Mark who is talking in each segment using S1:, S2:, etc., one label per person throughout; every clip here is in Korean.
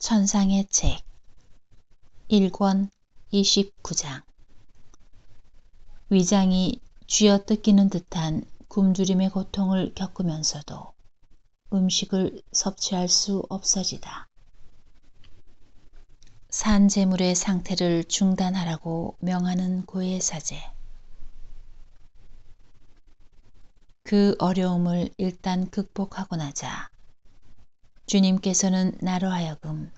S1: 천상의 책 1권 29장 위장이 쥐어뜯기는 듯한 굶주림의 고통을 겪으면서도 음식을 섭취할 수 없어지다. 산재물의 상태를 중단하라고 명하는 고해 사제. 그 어려움을 일단 극복하고 나자 주님께서는 나로 하여금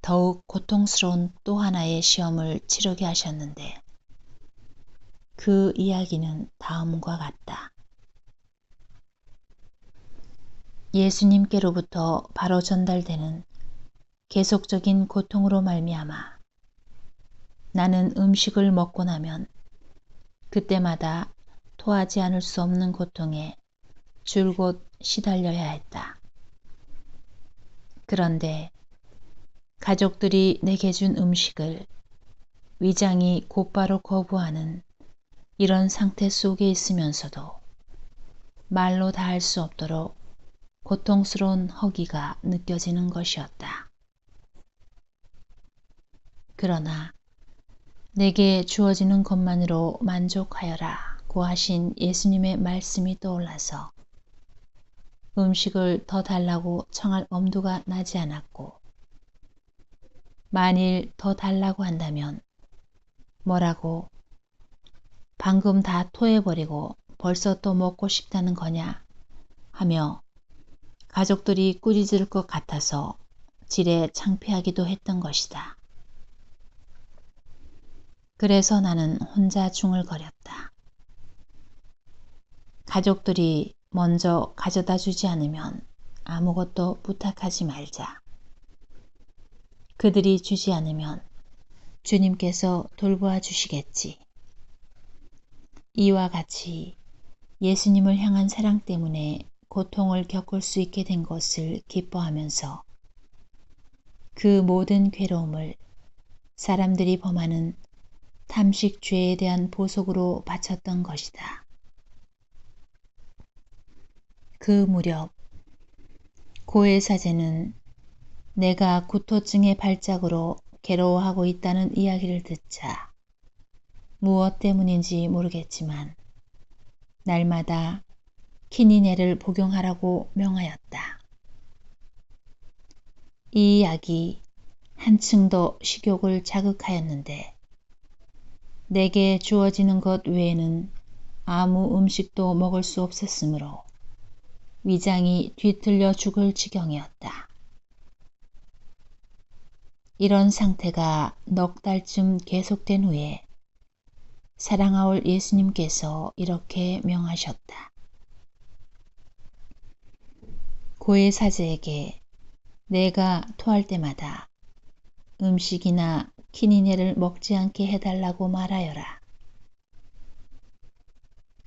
S1: 더욱 고통스러운 또 하나의 시험을 치르게 하셨는데 그 이야기는 다음과 같다. 예수님께로부터 바로 전달되는 계속적인 고통으로 말미암아 나는 음식을 먹고 나면 그때마다 토하지 않을 수 없는 고통에 줄곧 시달려야 했다. 그런데 가족들이 내게 준 음식을 위장이 곧바로 거부하는 이런 상태 속에 있으면서도 말로 다 할 수 없도록 고통스러운 허기가 느껴지는 것이었다. 그러나 내게 주어지는 것만으로 만족하여라 고 하신 예수님의 말씀이 떠올라서 음식을 더 달라고 청할 엄두가 나지 않았고 만일 더 달라고 한다면 뭐라고 방금 다 토해버리고 벌써 또 먹고 싶다는 거냐 하며 가족들이 꾸짖을 것 같아서 지레 창피하기도 했던 것이다. 그래서 나는 혼자 중얼거렸다. 가족들이 먼저 가져다 주지 않으면 아무것도 부탁하지 말자. 그들이 주지 않으면 주님께서 돌보아 주시겠지. 이와 같이 예수님을 향한 사랑 때문에 고통을 겪을 수 있게 된 것을 기뻐하면서 그 모든 괴로움을 사람들이 범하는 탐식 죄에 대한 보속으로 바쳤던 것이다. 그 무렵 고해 사제는 내가 구토증의 발작으로 괴로워하고 있다는 이야기를 듣자 무엇 때문인지 모르겠지만 날마다 키니네를 복용하라고 명하였다. 이 약이 한층 더 식욕을 자극하였는데 내게 주어지는 것 외에는 아무 음식도 먹을 수 없었으므로 위장이 뒤틀려 죽을 지경이었다. 이런 상태가 넉 달쯤 계속된 후에 사랑하올 예수님께서 이렇게 명하셨다. 고해 사제에게 내가 토할 때마다 음식이나 키니네를 먹지 않게 해달라고 말하여라.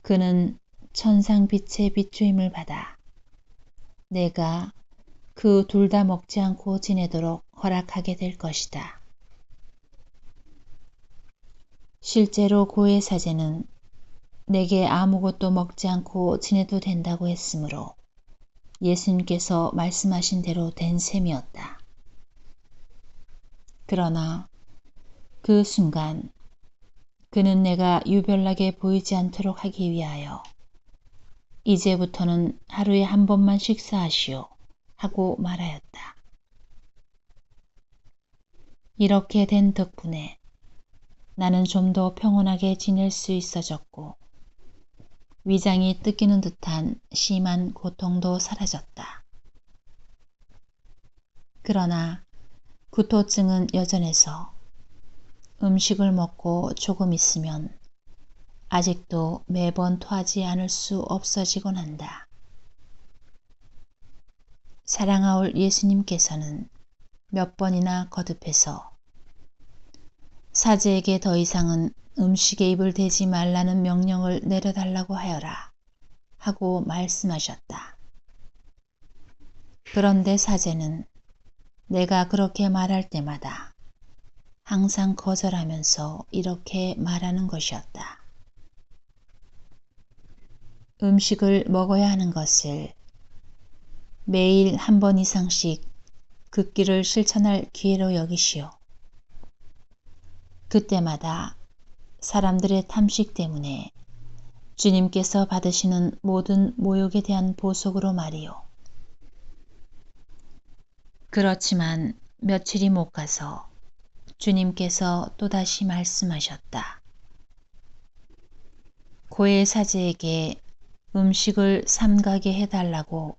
S1: 그는 천상 빛의 비추임을 받아 내가 그 둘 다 먹지 않고 지내도록 허락하게 될 것이다. 실제로 고해 사제는 내게 아무것도 먹지 않고 지내도 된다고 했으므로 예수님께서 말씀하신 대로 된 셈이었다. 그러나 그 순간 그는 내가 유별나게 보이지 않도록 하기 위하여 이제부터는 하루에 한 번만 식사하시오 하고 말하였다. 이렇게 된 덕분에 나는 좀 더 평온하게 지낼 수 있어졌고 위장이 뜯기는 듯한 심한 고통도 사라졌다. 그러나 구토증은 여전해서 음식을 먹고 조금 있으면 아직도 매번 토하지 않을 수 없어지곤 한다. 사랑하올 예수님께서는 몇 번이나 거듭해서 사제에게 더 이상은 음식에 입을 대지 말라는 명령을 내려달라고 하여라 하고 말씀하셨다. 그런데 사제는 내가 그렇게 말할 때마다 항상 거절하면서 이렇게 말하는 것이었다. 음식을 먹어야 하는 것을 매일 한 번 이상씩 그 길을 실천할 기회로 여기시오. 그때마다 사람들의 탐식 때문에 주님께서 받으시는 모든 모욕에 대한 보석으로 말이오. 그렇지만 며칠이 못 가서 주님께서 또다시 말씀하셨다. 고해 사제에게 음식을 삼가게 해달라고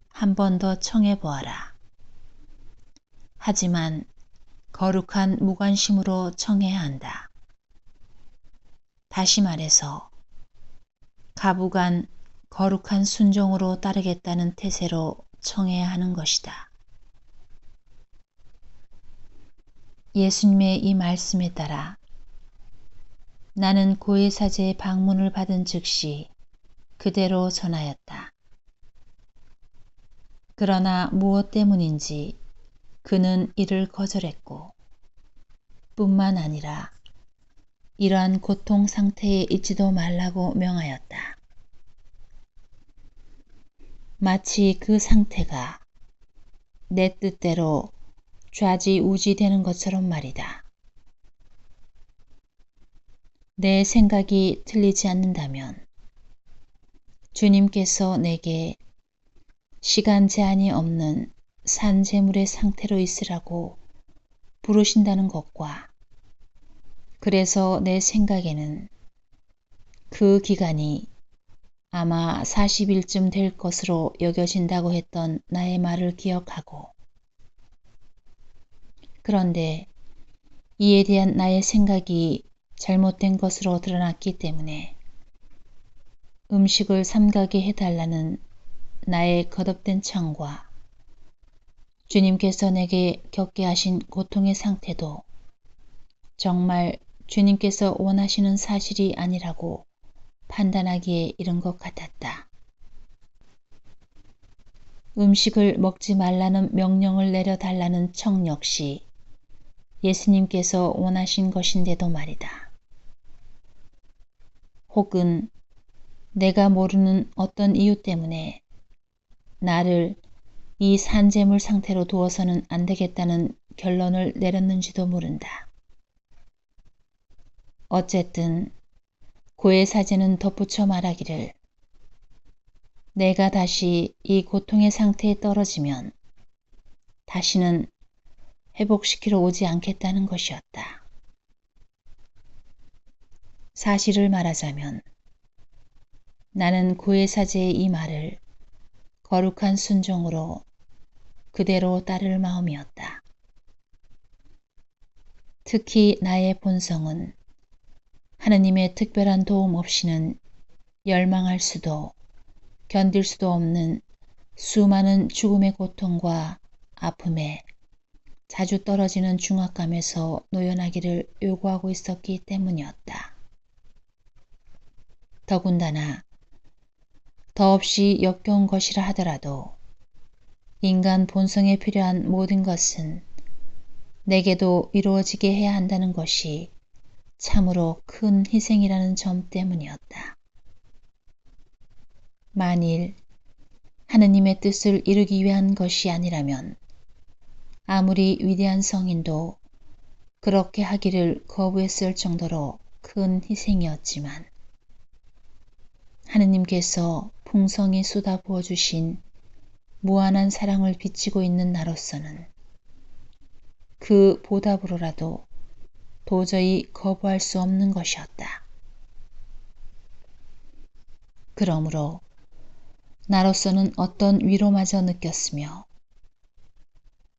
S1: 한 번 더 청해 보아라. 하지만 거룩한 무관심으로 청해야 한다. 다시 말해서 가부간 거룩한 순종으로 따르겠다는 태세로 청해야 하는 것이다. 예수님의 이 말씀에 따라 나는 고해사제의 방문을 받은 즉시 그대로 전하였다. 그러나 무엇 때문인지 그는 이를 거절했고 뿐만 아니라 이러한 고통 상태에 있지도 말라고 명하였다. 마치 그 상태가 내 뜻대로 좌지우지되는 것처럼 말이다. 내 생각이 틀리지 않는다면 주님께서 내게 시간 제한이 없는 산재물의 상태로 있으라고 부르신다는 것과 그래서 내 생각에는 그 기간이 아마 40일쯤 될 것으로 여겨진다고 했던 나의 말을 기억하고 그런데 이에 대한 나의 생각이 잘못된 것으로 드러났기 때문에 음식을 삼가게 해달라는 나의 거듭된 청과 주님께서 내게 겪게 하신 고통의 상태도 정말 주님께서 원하시는 사실이 아니라고 판단하기에 이른 것 같았다. 음식을 먹지 말라는 명령을 내려달라는 청 역시 예수님께서 원하신 것인데도 말이다. 혹은 내가 모르는 어떤 이유 때문에 나를 이 산재물 상태로 두어서는 안 되겠다는 결론을 내렸는지도 모른다. 어쨌든 고해사제는 덧붙여 말하기를 내가 다시 이 고통의 상태에 떨어지면 다시는 회복시키러 오지 않겠다는 것이었다. 사실을 말하자면 나는 고해사제의 이 말을 거룩한 순종으로 그대로 따를 마음이었다. 특히 나의 본성은 하느님의 특별한 도움 없이는 열망할 수도 견딜 수도 없는 수많은 죽음의 고통과 아픔에 자주 떨어지는 중압감에서 노연하기를 요구하고 있었기 때문이었다. 더군다나 더없이 역겨운 것이라 하더라도 인간 본성에 필요한 모든 것은 내게도 이루어지게 해야 한다는 것이 참으로 큰 희생이라는 점 때문이었다. 만일 하느님의 뜻을 이루기 위한 것이 아니라면 아무리 위대한 성인도 그렇게 하기를 거부했을 정도로 큰 희생이었지만 하느님께서 풍성히 쏟아부어 주신 무한한 사랑을 비치고 있는 나로서는 그 보답으로라도 도저히 거부할 수 없는 것이었다. 그러므로 나로서는 어떤 위로마저 느꼈으며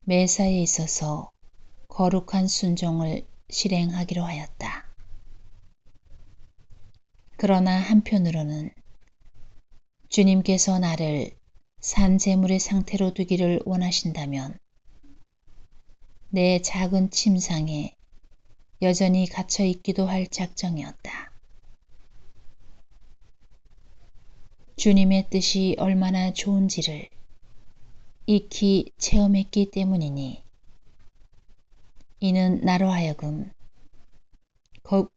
S1: 매사에 있어서 거룩한 순종을 실행하기로 하였다. 그러나 한편으로는 주님께서 나를 산재물의 상태로 두기를 원하신다면 내 작은 침상에 여전히 갇혀 있기도 할 작정이었다. 주님의 뜻이 얼마나 좋은지를 익히 체험했기 때문이니 이는 나로 하여금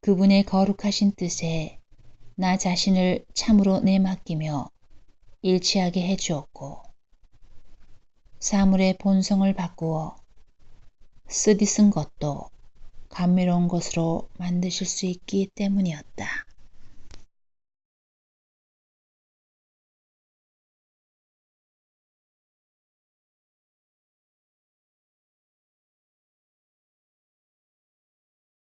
S1: 그분의 거룩하신 뜻에 나 자신을 참으로 내맡기며 일치하게 해주었고 사물의 본성을 바꾸어 쓰디쓴 것도 감미로운 것으로 만드실 수 있기 때문이었다.